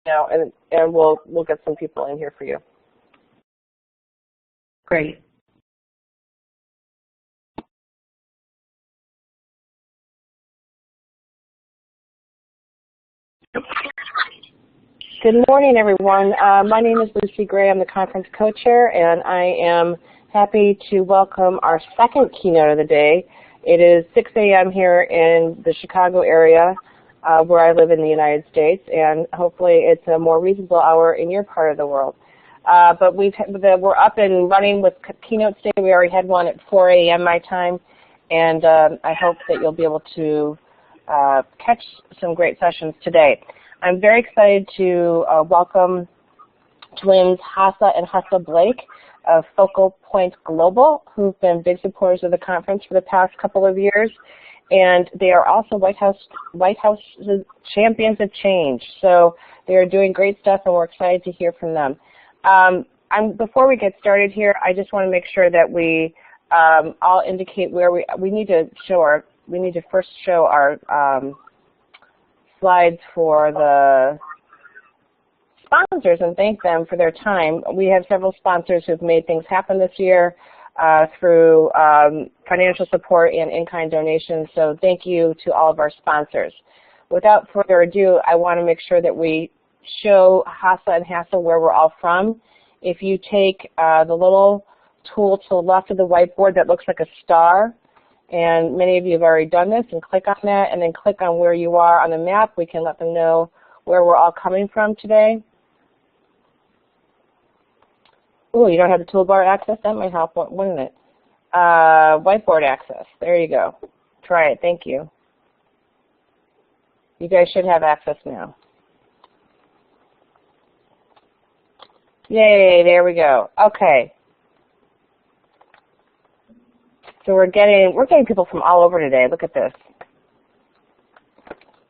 now, and we'll get some people in here for you. Great. Good morning, everyone. My name is Lucy Gray. I'm the conference co-chair, and I am happy to welcome our second keynote of the day. It is 6 a.m. here in the Chicago area, where I live in the United States, and hopefully it's a more reasonable hour in your part of the world. But we're up and running with keynotes today. We already had one at 4 a.m. my time, and I hope that you'll be able to catch some great sessions today. I'm very excited to welcome twins Hassa and Hassanatu Blake of Focal Point Global, who've been big supporters of the conference for the past couple of years, and they are also White House champions of change. So they are doing great stuff, and we're excited to hear from them. Before we get started here, I just want to make sure that we all indicate where we need to first show our slides for the sponsors and thank them for their time. We have several sponsors who've made things happen this year through financial support and in-kind donations, so thank you to all of our sponsors. Without further ado, I want to make sure that we show Hassa and Hassa where we're all from. If you take the little tool to the left of the whiteboard that looks like a star, and many of you have already done this, and click on that, and then click on where you are on the map. We can let them know where we're all coming from today. Oh, you don't have the toolbar access? That might help, wouldn't it? Whiteboard access. There you go. Try it. Thank you. You guys should have access now. Yay, there we go. Okay. So we're getting people from all over today. Look at this.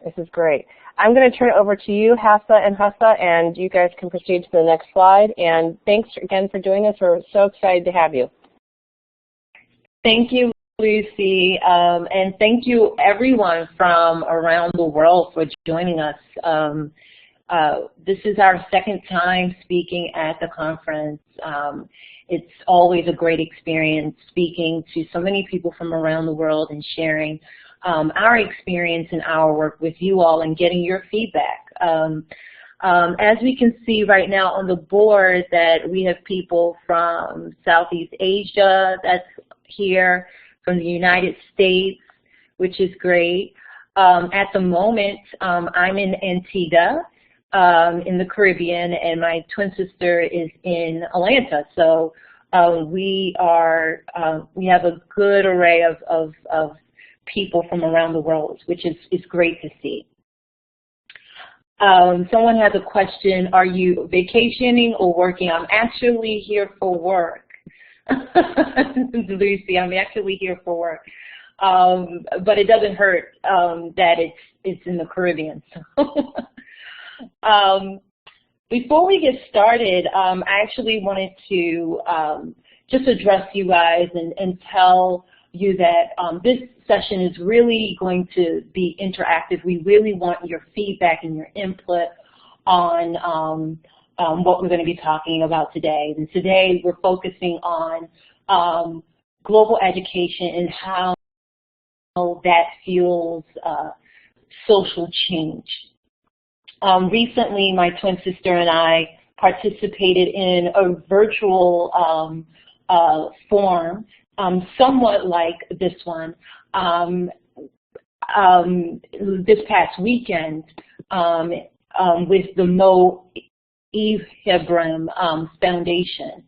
This is great. I'm going to turn it over to you, Hassa and Hassa, and you guys can proceed to the next slide. And thanks again for doing this. We're so excited to have you. Thank you, Lucy, and thank you everyone from around the world for joining us. This is our second time speaking at the conference. It's always a great experience speaking to so many people from around the world and sharing our experience and our work with you all and getting your feedback. As we can see right now on the board that we have people from Southeast Asia that's here, from the United States, which is great. At the moment, I'm in Antigua, in the Caribbean, and my twin sister is in Atlanta. So we have a good array of people from around the world, which is great to see. Someone has a question: are you vacationing or working? I'm actually here for work. Lucy, I'm actually here for work. But it doesn't hurt that it's in the Caribbean. Before we get started, I actually wanted to just address you guys and tell you that this session is really going to be interactive. We really want your feedback and your input on what we're going to be talking about today. And today we're focusing on global education and how that fuels social change. Recently, my twin sister and I participated in a virtual forum, somewhat like this one, this past weekend with the Mo Ibrahim Foundation.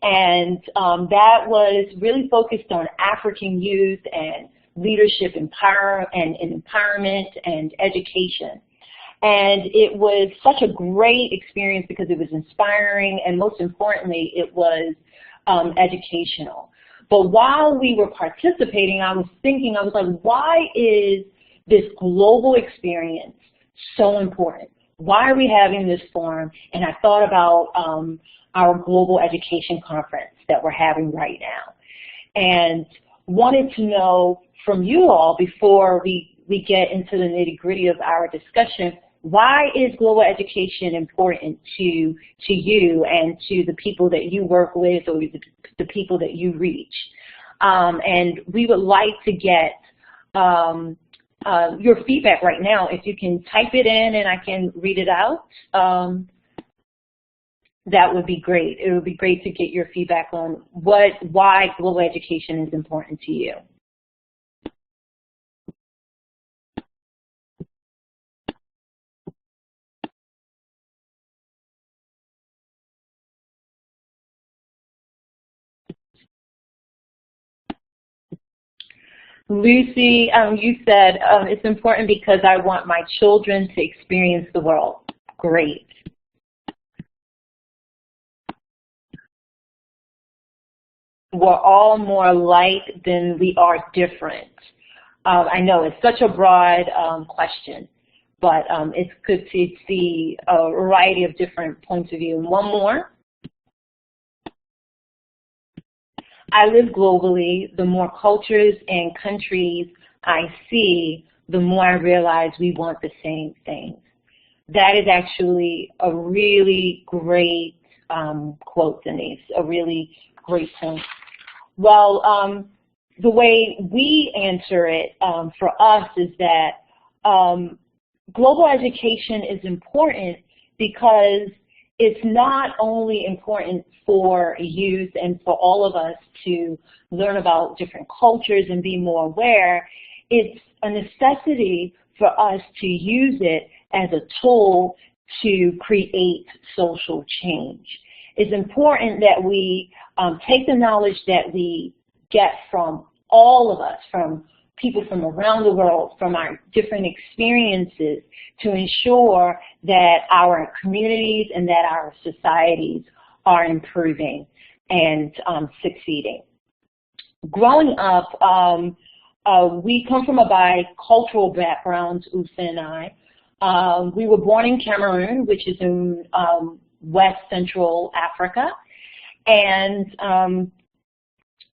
And that was really focused on African youth and leadership empowerment and education. And it was such a great experience because it was inspiring, and most importantly, it was educational. But while we were participating, I was like, why is this global experience so important? Why are we having this forum? And I thought about our global education conference that we're having right now, and wanted to know from you all, before we get into the nitty-gritty of our discussion, Why is global education important to you and to the people that you work with or the people that you reach? And we would like to get your feedback right now. If you can type it in and I can read it out, that would be great. It would be great to get your feedback on why global education is important to you. Lucy, you said it's important because I want my children to experience the world. Great. We're all more alike than we are different. I know it's such a broad question, but it's good to see a variety of different points of view. And one more. I live globally. The more cultures and countries I see, the more I realize we want the same things. That is actually a really great quote, Denise, a really great point. Well, the way we answer it for us is that global education is important because it's not only important for youth and for all of us to learn about different cultures and be more aware, it's a necessity for us to use it as a tool to create social change. It's important that we take the knowledge that we get from all of us, from people from around the world, from our different experiences, to ensure that our communities and that our societies are improving and succeeding. Growing up, we come from a bicultural background, Usa and I. We were born in Cameroon, which is in West Central Africa, and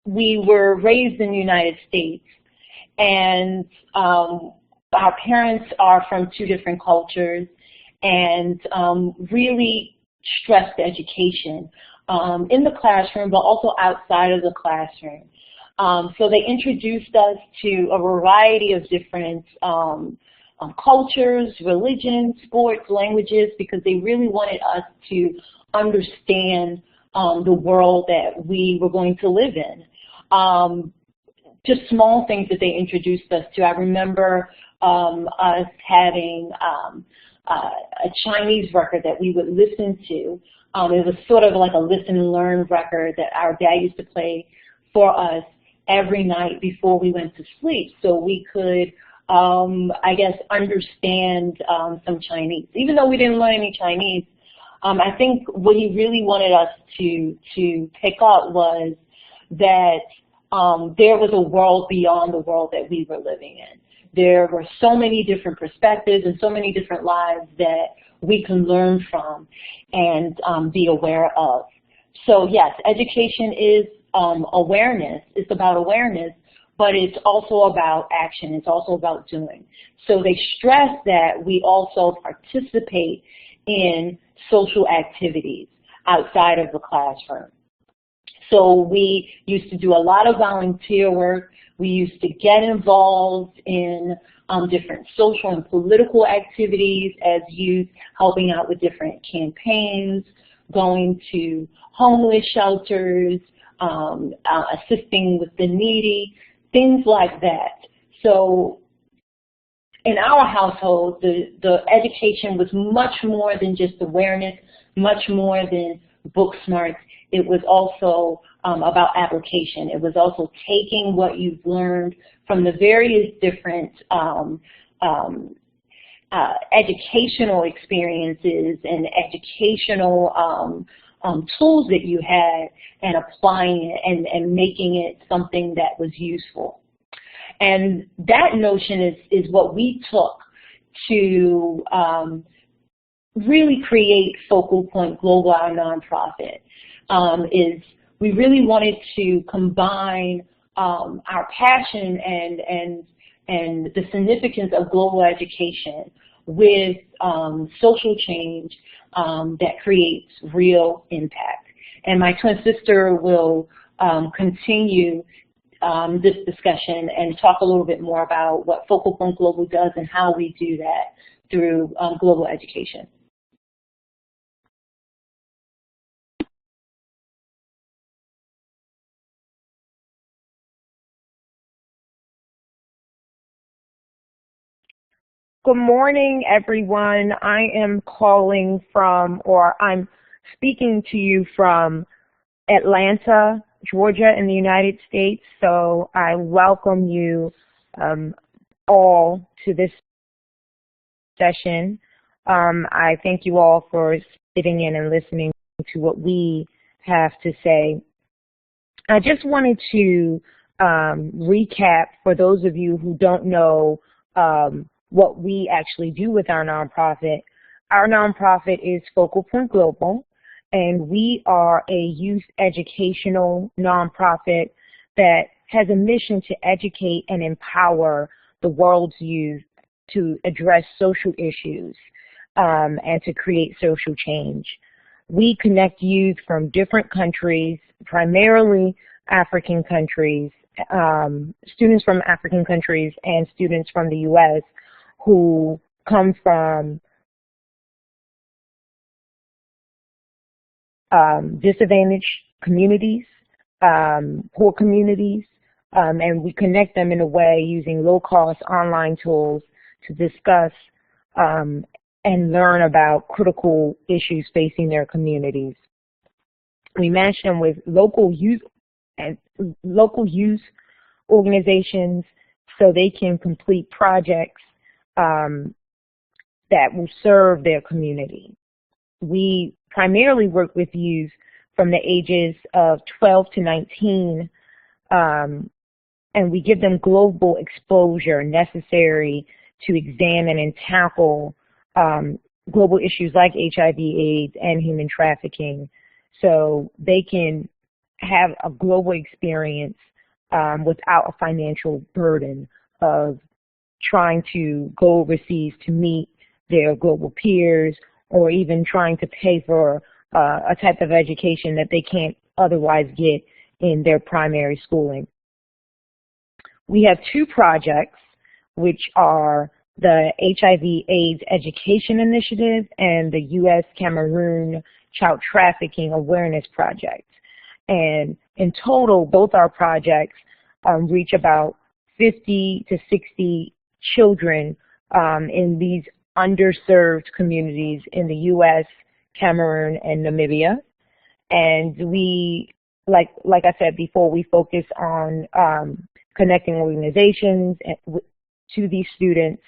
we were raised in the United States. And our parents are from two different cultures and really stressed education in the classroom, but also outside of the classroom. So they introduced us to a variety of different cultures, religions, sports, languages, because they really wanted us to understand the world that we were going to live in. Just small things that they introduced us to. I remember us having a Chinese record that we would listen to. It was sort of like a listen and learn record that our dad used to play for us every night before we went to sleep, so we could, I guess, understand some Chinese. Even though we didn't learn any Chinese, I think what he really wanted us to pick up was that there was a world beyond the world that we were living in. There were so many different perspectives and so many different lives that we can learn from and be aware of. So yes, education is awareness. It's about awareness, but it's also about action. It's also about doing. So they stress that we also participate in social activities outside of the classroom. So we used to do a lot of volunteer work. We used to get involved in different social and political activities as youth, helping out with different campaigns, going to homeless shelters, assisting with the needy, things like that. So in our household, the education was much more than just awareness, much more than book smarts. It was also about application. It was also taking what you've learned from the various different educational experiences and educational tools that you had and applying it and making it something that was useful. And that notion is what we took to really create Focal Point Global, our nonprofit. Is we really wanted to combine our passion and the significance of global education with social change that creates real impact. And my twin sister will continue this discussion and talk a little bit more about what Focal Point Global does and how we do that through global education. Good morning, everyone. I am calling from, or I'm speaking to you from Atlanta, Georgia in the United States. So I welcome you all to this session. I thank you all for sitting in and listening to what we have to say. I just wanted to recap for those of you who don't know what we actually do with our nonprofit. Our nonprofit is Focal Point Global, and we are a youth educational nonprofit that has a mission to educate and empower the world's youth to address social issues and to create social change. We connect youth from different countries, primarily African countries, students from African countries and students from the U.S. who come from disadvantaged communities, poor communities, and we connect them in a way using low-cost online tools to discuss and learn about critical issues facing their communities. We match them with local youth organizations so they can complete projects that will serve their community. We primarily work with youth from the ages of 12 to 19, and we give them global exposure necessary to examine and tackle global issues like HIV/AIDS and human trafficking, so they can have a global experience without a financial burden of trying to go overseas to meet their global peers, or even trying to pay for a type of education that they can't otherwise get in their primary schooling. We have two projects, which are the HIV/AIDS Education Initiative and the U.S. Cameroon Child Trafficking Awareness Project. And in total, both our projects reach about 50 to 60 children in these underserved communities in the U.S., Cameroon, and Namibia. And we, like I said before, we focus on connecting organizations to these students'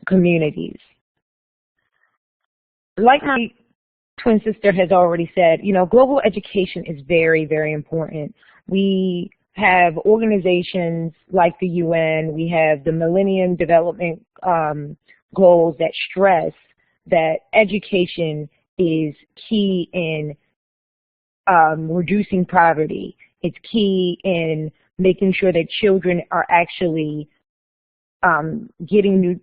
communities. Like my twin sister has already said, you know, global education is very, very important. We have organizations like the UN, we have the Millennium Development Goals that stress that education is key in reducing poverty. It's key in making sure that children are actually getting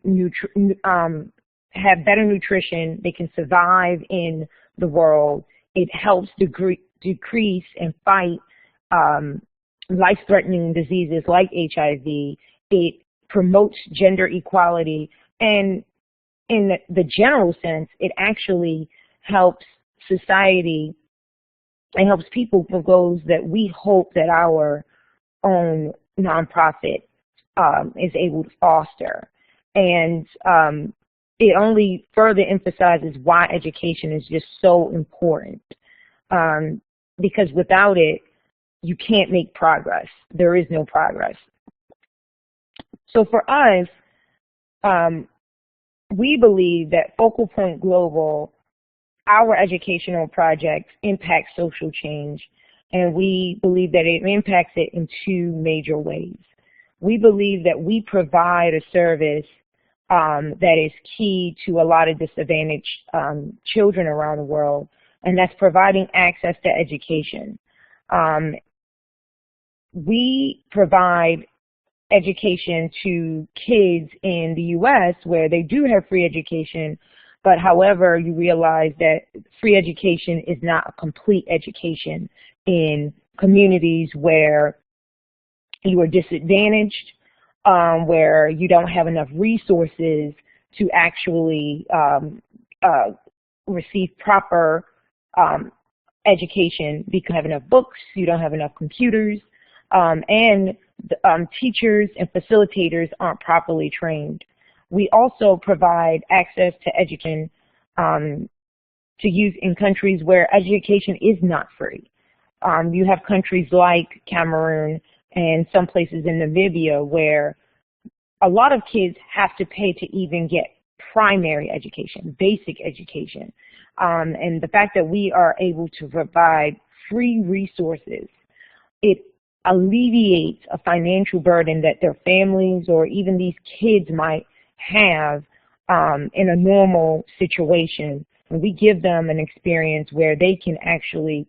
have better nutrition, they can survive in the world. It helps decrease and fight life-threatening diseases like HIV. It promotes gender equality, and in the general sense, it actually helps society and helps people for goals that we hope that our own nonprofit is able to foster. And it only further emphasizes why education is just so important, because without it, you can't make progress. There is no progress. So for us, we believe that Focal Point Global, our educational projects impact social change, and we believe that it impacts it in two major ways. We believe that we provide a service that is key to a lot of disadvantaged children around the world, and that's providing access to education. We provide education to kids in the U.S. where they do have free education, but however, you realize that free education is not a complete education in communities where you are disadvantaged, where you don't have enough resources to actually receive proper education, because you don't have enough books, you don't have enough computers, and teachers and facilitators aren't properly trained. We also provide access to education to youth in countries where education is not free. You have countries like Cameroon and some places in Namibia where a lot of kids have to pay to even get primary education, basic education. And the fact that we are able to provide free resources, it alleviates a financial burden that their families or even these kids might have in a normal situation. And we give them an experience where they can actually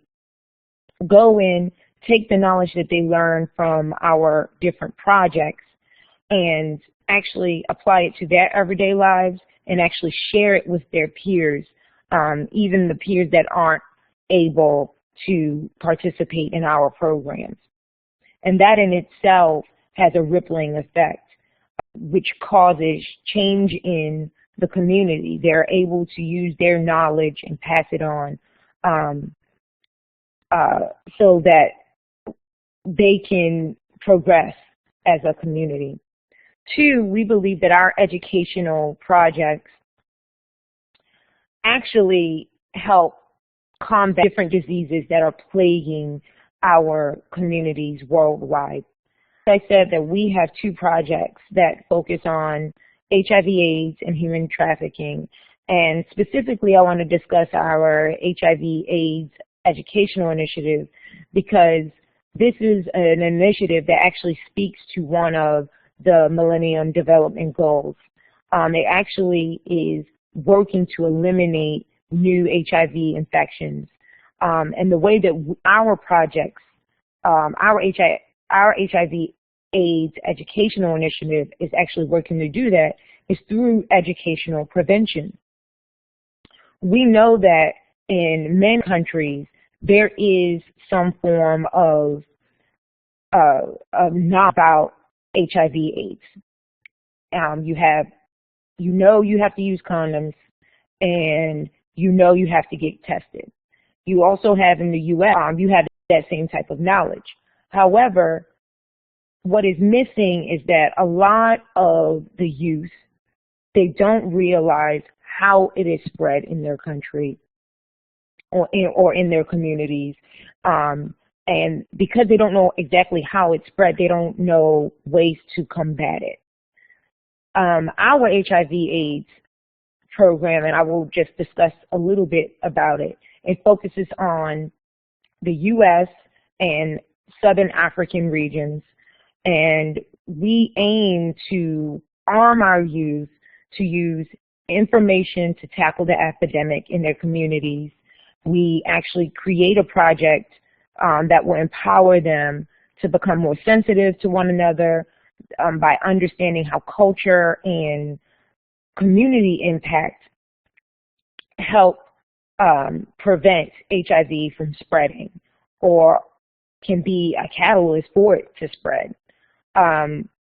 go in, take the knowledge that they learn from our different projects and actually apply it to their everyday lives and actually share it with their peers, even the peers that aren't able to participate in our programs. And that in itself has a rippling effect, which causes change in the community. They're able to use their knowledge and pass it on so that they can progress as a community. Two, we believe that our educational projects actually help combat different diseases that are plaguing our communities worldwide. I said that we have two projects that focus on HIV/AIDS and human trafficking, and specifically I want to discuss our HIV/AIDS educational initiative because this is an initiative that actually speaks to one of the Millennium Development Goals. It actually is working to eliminate new HIV infections. And the way that our projects, our HIV/AIDS educational initiative is actually working to do that is through educational prevention. We know that in many countries there is some form of knowledge about HIV/AIDS. You have to use condoms, and you have to get tested. You also have in the U.S., you have that same type of knowledge. However, what is missing is that a lot of the youth, they don't realize how it is spread in their country or in their communities. And because they don't know exactly how it's spread, they don't know ways to combat it. Our HIV/AIDS program, and I will just discuss a little bit about it, it focuses on the U.S. and Southern African regions, and we aim to arm our youth to use information to tackle the epidemic in their communities. We actually create a project that will empower them to become more sensitive to one another by understanding how culture and community impact help prevent HIV from spreading or can be a catalyst for it to spread.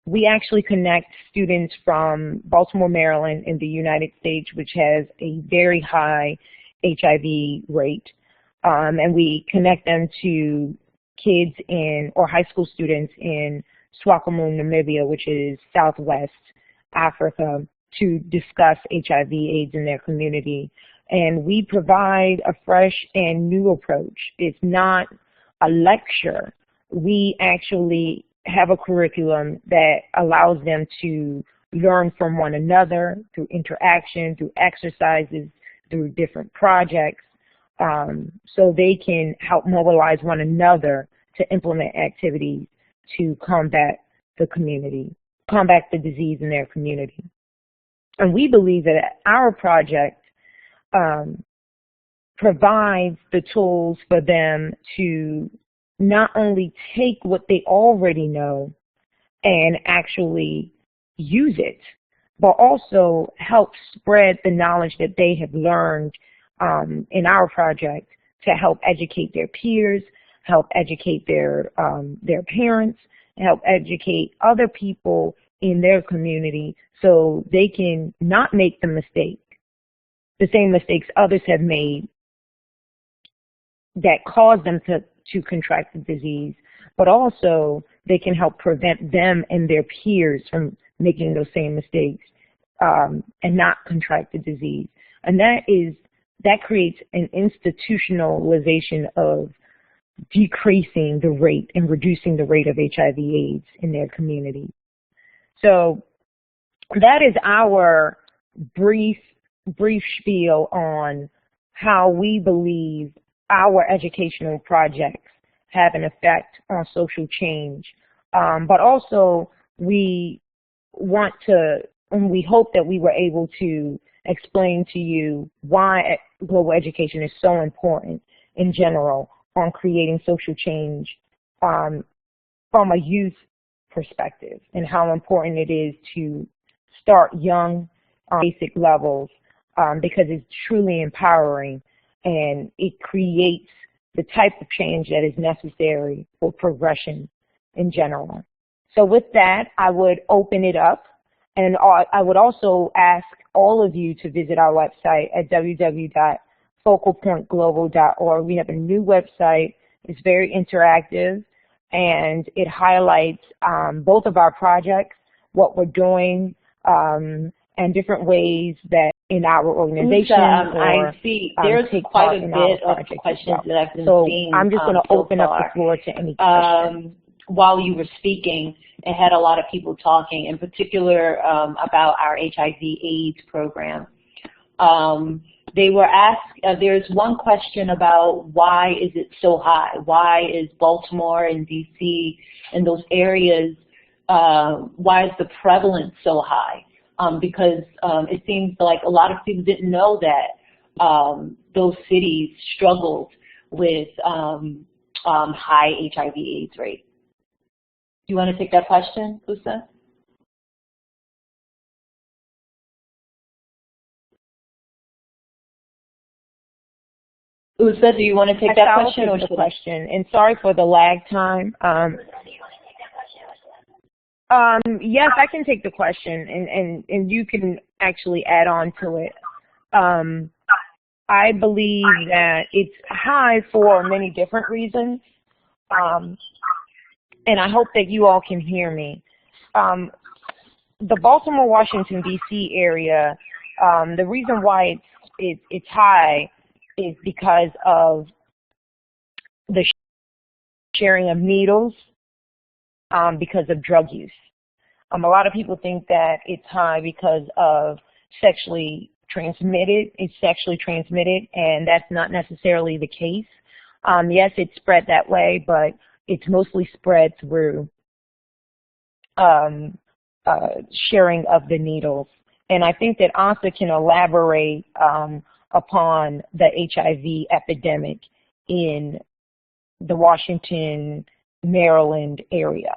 We actually connect students from Baltimore, Maryland in the United States, which has a very high HIV rate. And we connect them to kids or high school students in Swakopmund, Namibia, which is Southwest Africa, to discuss HIV/AIDS in their community. And we provide a fresh and new approach. It's not a lecture. We actually have a curriculum that allows them to learn from one another through interaction, through exercises, through different projects, so they can help mobilize one another to implement activities to combat the disease in their community. And we believe that our project provides the tools for them to not only take what they already know and actually use it, but also help spread the knowledge that they have learned in our project to help educate their peers, help educate their parents, and help educate other people in their community so they can not make the same mistakes others have made that caused them to contract the disease, but also they can help prevent them and their peers from making those same mistakes and not contract the disease. And that creates an institutionalization of decreasing the rate and reducing the rate of HIV/AIDS in their community. So that is our brief spiel on how we believe our educational projects have an effect on social change. But also we want to, and we hope that we were able to explain to you why global education is so important in general on creating social change from a youth perspective, and how important it is to start young on basic levels because it's truly empowering and it creates the type of change that is necessary for progression in general. So with that, I would open it up, and I would also ask all of you to visit our website at www.focalpointglobal.org. We have a new website. It's very interactive, and it highlights both of our projects, what we're doing, and different ways that in our organization I see there's quite a bit of questions that I've been seeing. I'm just going to open up the floor to any questions. While you were speaking, it had a lot of people talking, in particular about our HIV/AIDS program. They were asked, there's one question about why is it so high? Why is Baltimore and DC and those areas, why is the prevalence so high? Because it seems like a lot of people didn't know that those cities struggled with high HIV/AIDS rates. Do you want to take that question, Usa? Usa, do you want to take that question? Or the question? And sorry for the lag time. Yes, I can take the question, and you can actually add on to it. I believe that it's high for many different reasons, and I hope that you all can hear me. The Baltimore, Washington, D.C. area, the reason why it's high is because of the sharing of needles because of drug use. A lot of people think that it's high because of it's sexually transmitted, and that's not necessarily the case. Yes, it's spread that way, but it's mostly spread through sharing of the needles. And I think that Asa can elaborate upon the HIV epidemic in the Washington, Maryland area.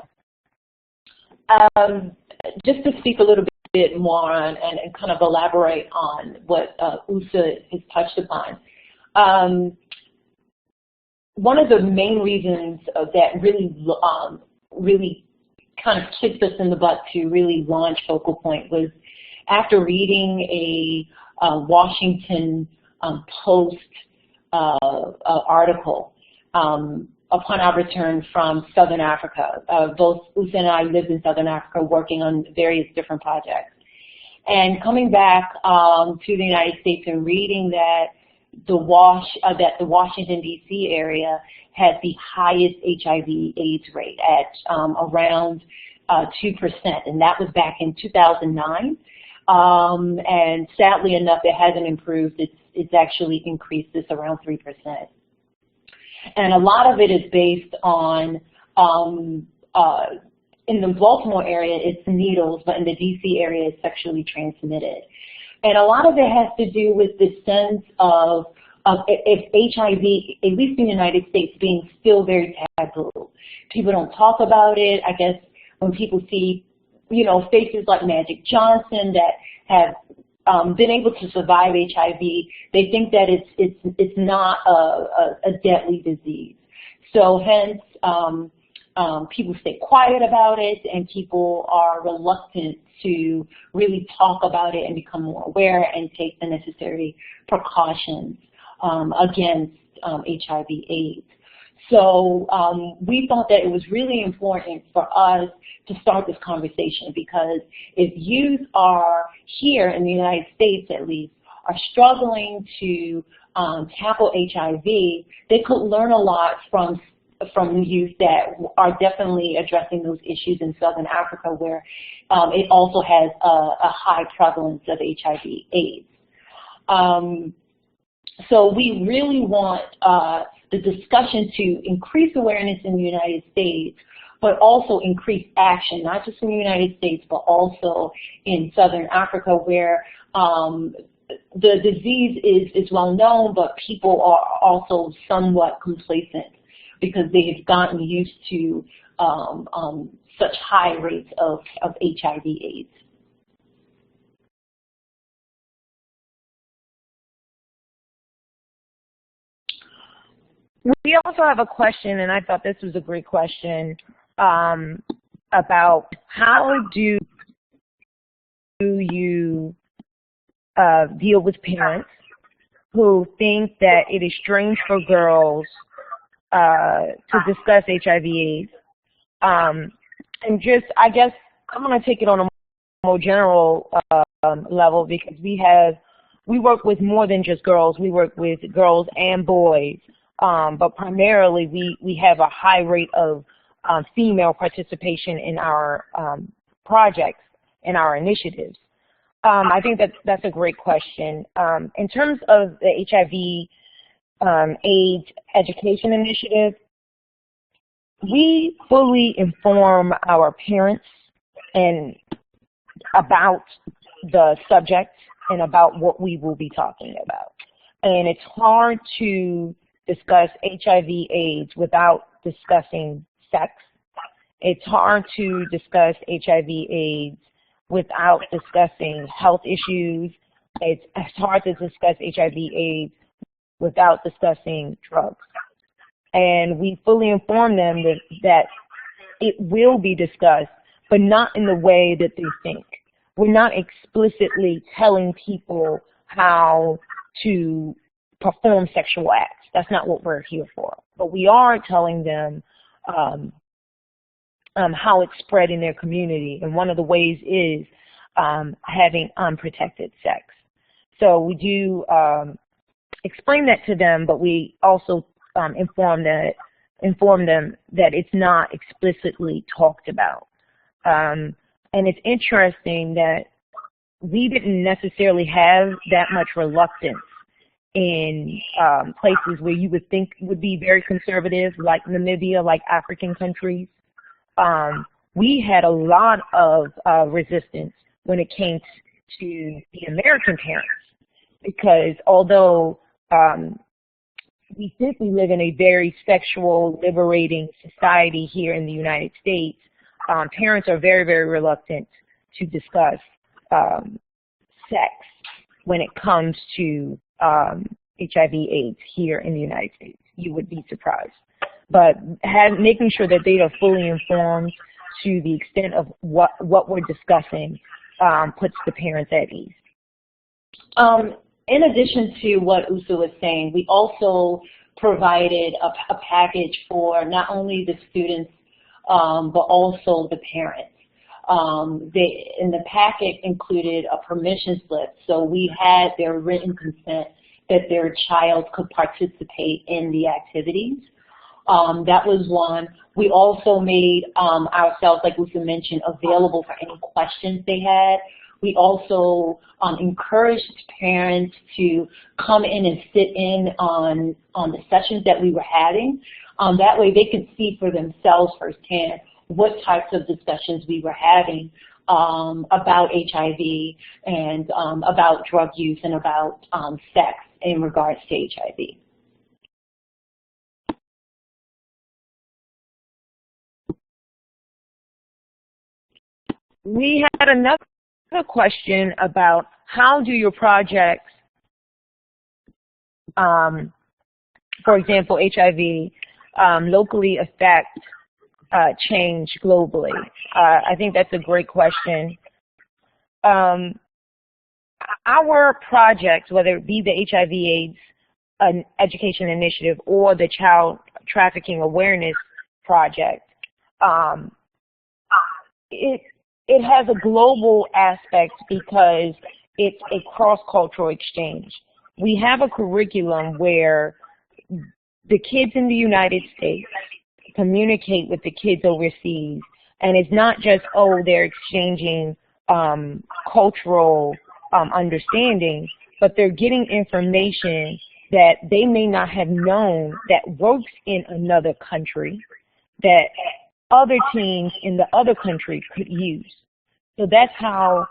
Just to speak a little bit more on and kind of elaborate on what Usa has touched upon. One of the main reasons that really kind of kicked us in the butt to really launch Focal Point was after reading a Washington Post article upon our return from Southern Africa. Both Usa and I lived in Southern Africa working on various different projects. And coming back to the United States and reading that the Washington, D.C. area had the highest HIV/AIDS rate at around 2%, and that was back in 2009. And sadly enough, it hasn't improved. It's actually increased. It's around 3%. And a lot of it is based on, in the Baltimore area, it's needles, but in the D.C. area, it's sexually transmitted. And a lot of it has to do with the sense of if HIV, at least in the United States, being still very taboo. People don't talk about it. I guess when people see, you know, faces like Magic Johnson that have been able to survive HIV, they think that it's not a deadly disease. So hence, people stay quiet about it, and people are reluctant to really talk about it and become more aware and take the necessary precautions against HIV/AIDS. So we thought that it was really important for us to start this conversation, because if youth are here in the United States, at least, are struggling to tackle HIV, they could learn a lot from youth that are definitely addressing those issues in Southern Africa, where it also has a high prevalence of HIV/AIDS. So we really want the discussion to increase awareness in the United States, but also increase action, not just in the United States, but also in Southern Africa, where the disease is well known, but people are also somewhat complacent because they have gotten used to such high rates of HIV/AIDS. We also have a question, and I thought this was a great question, about how do you deal with parents who think that it is strange for girls to discuss HIV/AIDS. And just, I guess, I'm going to take it on a more general level, because we work with more than just girls. We work with girls and boys, but primarily we have a high rate of female participation in our projects and our initiatives. I think that's a great question. In terms of the HIV/AIDS education initiative, we fully inform our parents and about the subject and about what we will be talking about. And it's hard to discuss HIV/AIDS without discussing sex. It's hard to discuss HIV/AIDS without discussing health issues. It's hard to discuss HIV/AIDS without discussing drugs. And we fully inform them that it will be discussed, but not in the way that they think. We're not explicitly telling people how to perform sexual acts. That's not what we're here for. But we are telling them how it's spread in their community. And one of the ways is having unprotected sex. So we do explain that to them, but we also inform them that it's not explicitly talked about. And it's interesting that we didn't necessarily have that much reluctance in places where you would think would be very conservative, like Namibia, like African countries. We had a lot of resistance when it came to the American parents, because although we think we live in a very sexual, liberating society here in the United States, parents are very, very reluctant to discuss sex when it comes to HIV/AIDS here in the United States. You would be surprised. But making sure that they are fully informed to the extent of what we're discussing puts the parents at ease. In addition to what Usu was saying, we also provided a package for not only the students, but also the parents. In the packet included a permission slip, so we had their written consent that their child could participate in the activities. That was one. We also made ourselves, like Usu mentioned, available for any questions they had. We also encouraged parents to come in and sit in on the sessions that we were having. That way they could see for themselves firsthand what types of discussions we were having about HIV and about drug use and about sex in regards to HIV. We had another question about how do your projects, for example, HIV, locally affect change globally? I think that's a great question. Our projects, whether it be the HIV/AIDS education initiative or the child trafficking awareness project, it has a global aspect because it's a cross-cultural exchange. We have a curriculum where the kids in the United States communicate with the kids overseas, and it's not just, oh, they're exchanging cultural understanding, but they're getting information that they may not have known that works in another country that other teams in the other country could use. So that's how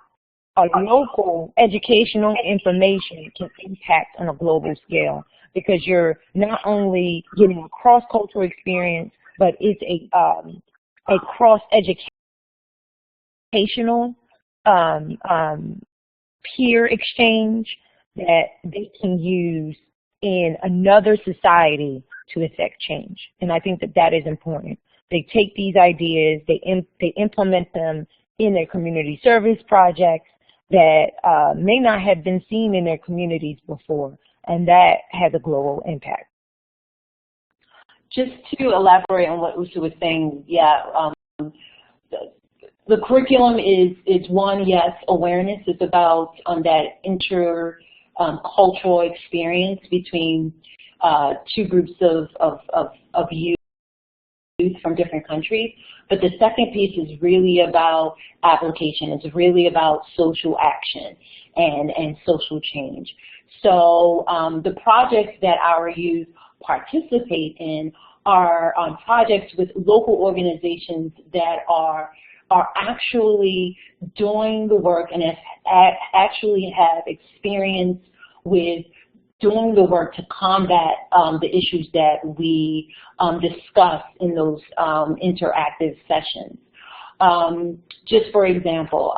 a local educational information can impact on a global scale, because you're not only getting a cross-cultural experience, but it's a cross-educational peer exchange that they can use in another society to affect change. And I think that that is important. They take these ideas, they implement them in their community service projects that may not have been seen in their communities before, and that has a global impact. Just to elaborate on what Usu was saying, the curriculum is one, yes, awareness. It's about that cultural experience between two groups of youth from different countries. But the second piece is really about application. It's really about social action and social change. So the projects that our youth participate in are projects with local organizations that are actually doing the work and actually have experience with doing the work to combat the issues that we discuss in those interactive sessions. Just for example,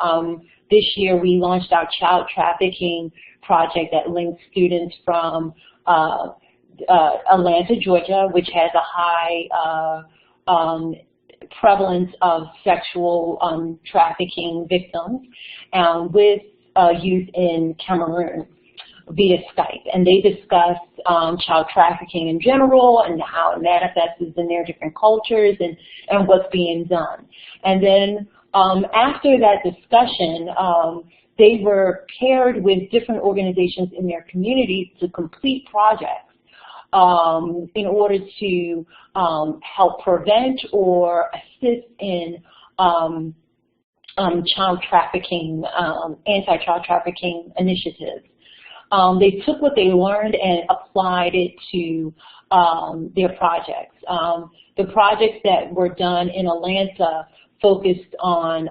this year we launched our child trafficking project that links students from Atlanta, Georgia, which has a high prevalence of sexual trafficking victims, with youth in Cameroon via Skype. And they discuss child trafficking in general and how it manifests in their different cultures and what's being done. And then after that discussion, they were paired with different organizations in their communities to complete projects in order to help prevent or assist in child trafficking, anti-child trafficking initiatives. They took what they learned and applied it to their projects. The projects that were done in Atlanta focused on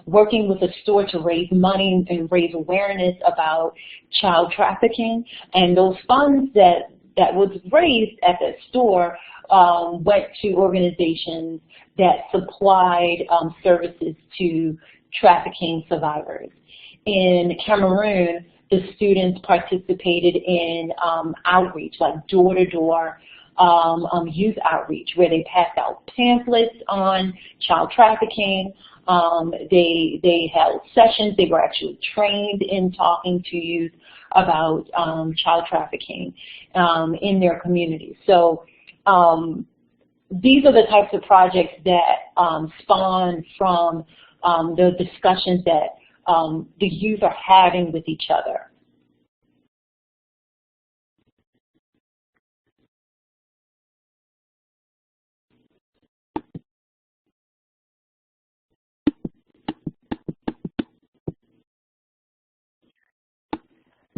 working with a store to raise money and raise awareness about child trafficking, and those funds that was raised at the store went to organizations that supplied services to trafficking survivors. In Cameroon, the students participated in outreach, like door-to-door youth outreach, where they passed out pamphlets on child trafficking. They held sessions. They were actually trained in talking to youth about child trafficking in their community. So these are the types of projects that spawn from the discussions that the youth are having with each other.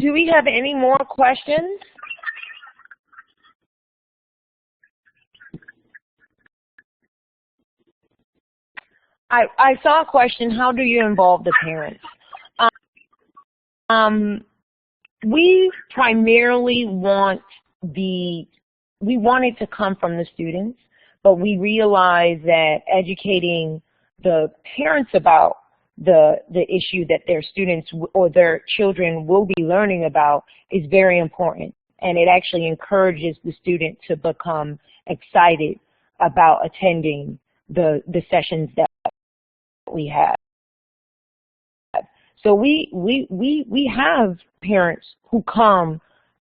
Do we have any more questions? I saw a question, how do you involve the parents? We primarily want it to come from the students, but we realize that educating the parents about the issue that their students or their children will be learning about is very important. And it actually encourages the student to become excited about attending the sessions that we have. So we have parents who come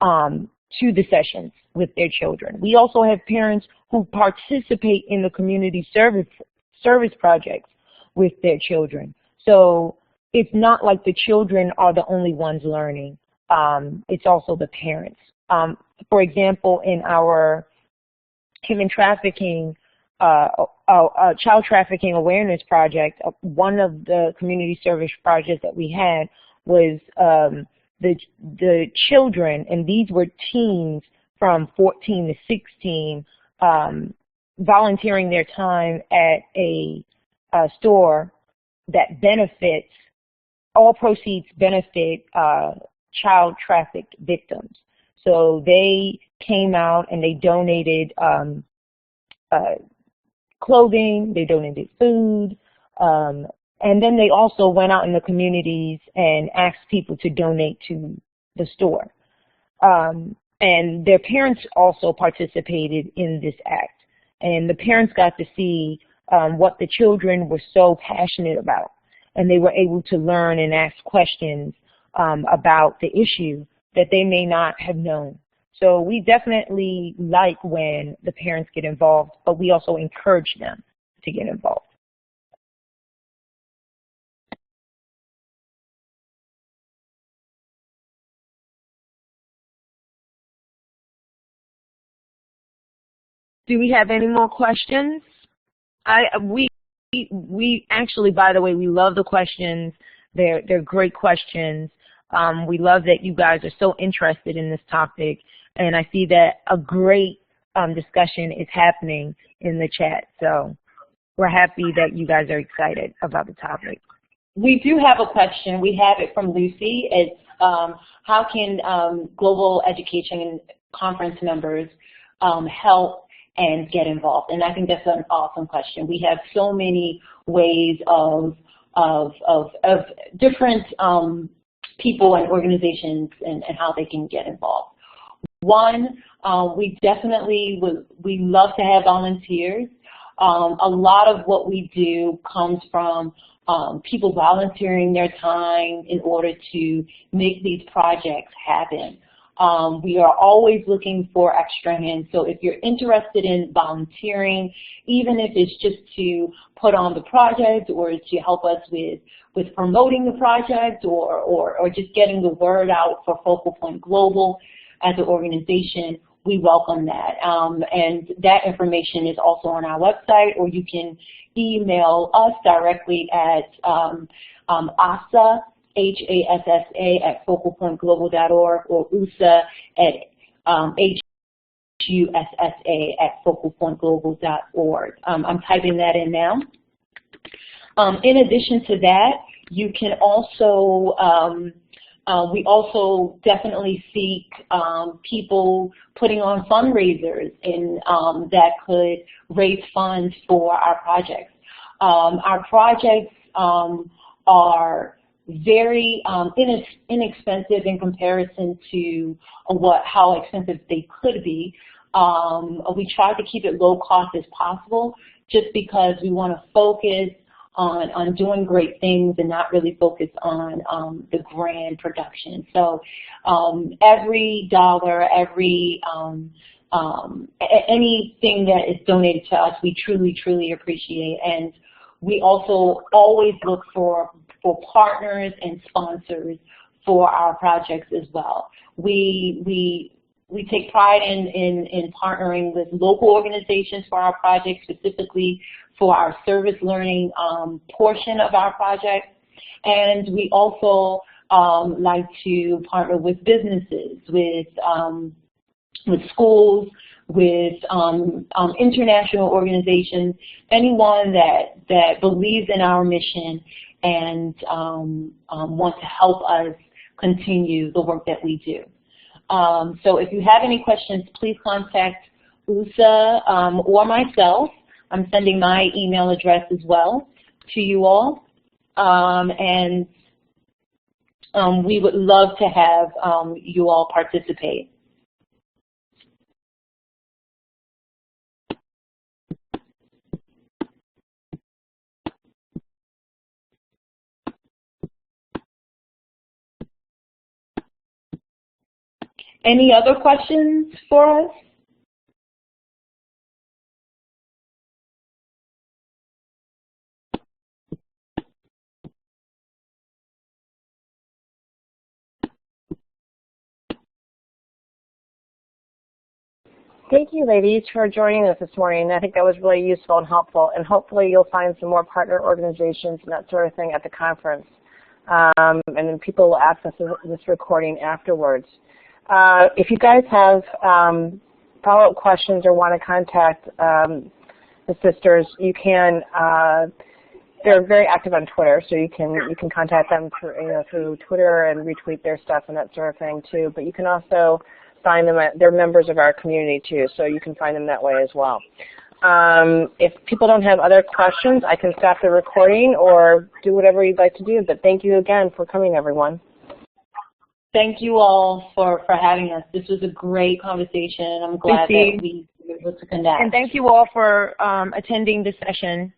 to the sessions with their children. We also have parents who participate in the community service projects with their children. So it's not like the children are the only ones learning. It's also the parents. For example, in our human trafficking, child trafficking awareness project, one of the community service projects that we had was the children, and these were teens from 14 to 16, volunteering their time at a store that benefits, all proceeds benefit child trafficked victims. So they came out and they donated clothing, they donated food, and then they also went out in the communities and asked people to donate to the store. And their parents also participated in this act. And the parents got to see what the children were so passionate about. And they were able to learn and ask questions about the issue that they may not have known. So we definitely like when the parents get involved, but we also encourage them to get involved. Do we have any more questions? We actually, by the way, we love the questions. They're great questions. We love that you guys are so interested in this topic, and I see that a great discussion is happening in the chat. So we're happy that you guys are excited about the topic. We do have a question. We have it from Lucy. It's how can global education conference members help and get involved? And I think that's an awesome question. We have so many ways of different people and organizations and how they can get involved. One, we definitely we love to have volunteers. A lot of what we do comes from people volunteering their time in order to make these projects happen. We are always looking for extra hands. So if you're interested in volunteering, even if it's just to put on the project or to help us with promoting the project or just getting the word out for Focal Point Global as an organization, we welcome that. And that information is also on our website, or you can email us directly at ASSA, HASSA at focalpointglobal.org, or USA at HUSSA at focalpointglobal.org. I'm typing that in now. In addition to that, you can also, we also definitely seek people putting on fundraisers that could raise funds for our projects. Our projects are very inexpensive in comparison to how expensive they could be. We try to keep it low cost as possible, just because we want to focus on doing great things and not really focus on the grand production. So every dollar, anything that is donated to us, we truly, truly appreciate. And we also always look for partners and sponsors for our projects as well. We take pride in partnering with local organizations for our projects, specifically for our service learning portion of our project. And we also like to partner with businesses, with schools, with international organizations, anyone that believes in our mission and want to help us continue the work that we do. So if you have any questions, please contact USA or myself. I'm sending my email address as well to you all. and we would love to have you all participate. Any other questions for us? Thank you, ladies, for joining us this morning. I think that was really useful and helpful, and hopefully you'll find some more partner organizations and that sort of thing at the conference. And then people will access this recording afterwards. If you guys have follow-up questions or want to contact the sisters, you can. They're very active on Twitter, so you can contact them through Twitter and retweet their stuff and that sort of thing too. But you can also find them they're members of our community too, so you can find them that way as well. If people don't have other questions, I can stop the recording or do whatever you'd like to do. But thank you again for coming, everyone. Thank you all for having us. This was a great conversation. I'm glad that we were able to connect. And thank you all for attending this session.